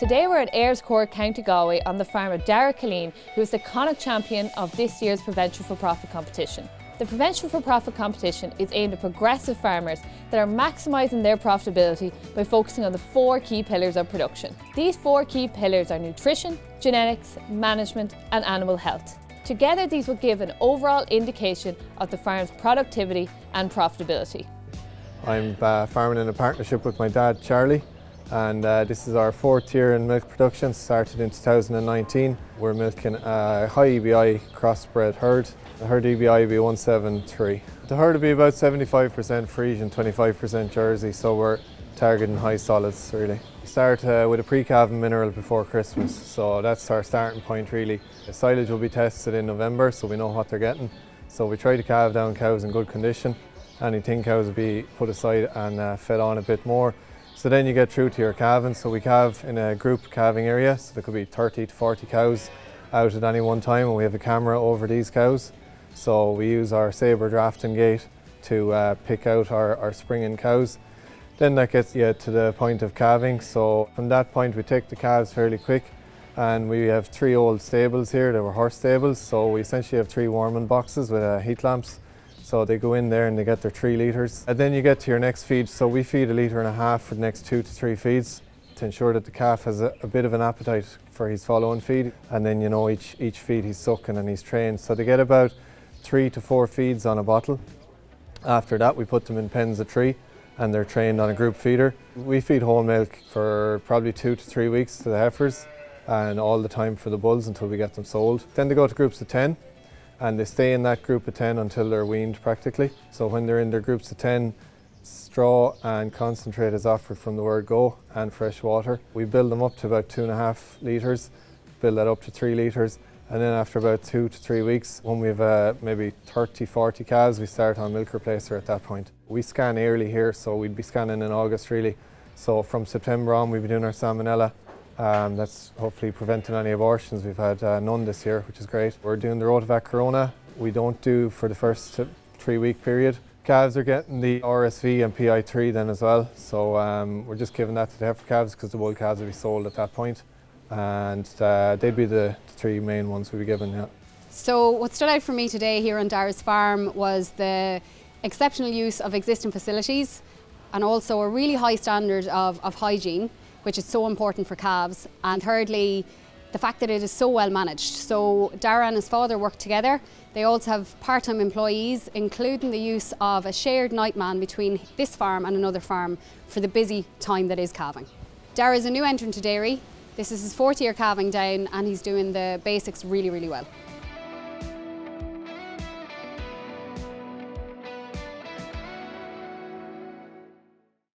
Today we're at Ayers Court, County Galway on the farm of Dara Killeen, who is the Connacht champion of this year's Prevention for Profit competition. The Prevention for Profit competition is aimed at progressive farmers that are maximising their profitability by focusing on the 4 key pillars of production. These 4 key pillars are nutrition, genetics, management and animal health. Together these will give an overall indication of the farm's productivity and profitability. I'm farming in a partnership with my dad Charlie, and this is our 4th year in milk production, started in 2019. We're milking a high EBI crossbred herd. The herd EBI will be 173. The herd will be about 75% Frisian, 25% Jersey, so we're targeting high solids really. We start with a pre-calving mineral before Christmas, so that's our starting point really. The silage will be tested in November, so we know what they're getting. So we try to calve down cows in good condition. Any thin cows will be put aside and fed on a bit more. So then you get through to your calving. So we calve in a group calving area, so there could be 30 to 40 cows out at any one time, and we have a camera over these cows. So we use our sabre drafting gate to pick out our springing cows. Then that gets you to the point of calving. So from that point we take the calves fairly quick, and we have 3 old stables here. They were horse stables, so we essentially have 3 warming boxes with heat lamps. So they go in there and they get their 3 litres. And then you get to your next feed. So we feed 1.5 litres for the next 2 to 3 feeds to ensure that the calf has a bit of an appetite for his following feed. And then each feed he's sucking and he's trained. So they get about 3 to 4 feeds on a bottle. After that we put them in pens of 3 and they're trained on a group feeder. We feed whole milk for probably 2 to 3 weeks to the heifers and all the time for the bulls until we get them sold. Then they go to groups of 10. And they stay in that group of 10 until they're weaned practically. So when they're in their groups of 10, straw and concentrate is offered from the word go, and fresh water. We build them up to about 2.5 litres, build that up to 3 litres, and then after about 2 to 3 weeks, when we have maybe 30, 40 calves, we start on milk replacer at that point. We scan yearly here, so we'd be scanning in August really. So from September on we'll be doing our salmonella. That's hopefully preventing any abortions. We've had none this year, which is great. We're doing the Rotavac Corona. We don't do for the first 3-week period. Calves are getting the RSV and PI3 then as well. So we're just giving that to the heifer calves because the bull calves will be sold at that point. And they'd be the 3 main ones we'll be giving, yeah. So what stood out for me today here on Dara's farm was the exceptional use of existing facilities and also a really high standard of hygiene, which is so important for calves, and thirdly, the fact that it is so well managed. So Dara and his father work together. They also have part-time employees, including the use of a shared nightman between this farm and another farm for the busy time that is calving. Dara is a new entrant to dairy. This is his 4th year calving down and he's doing the basics really, really well.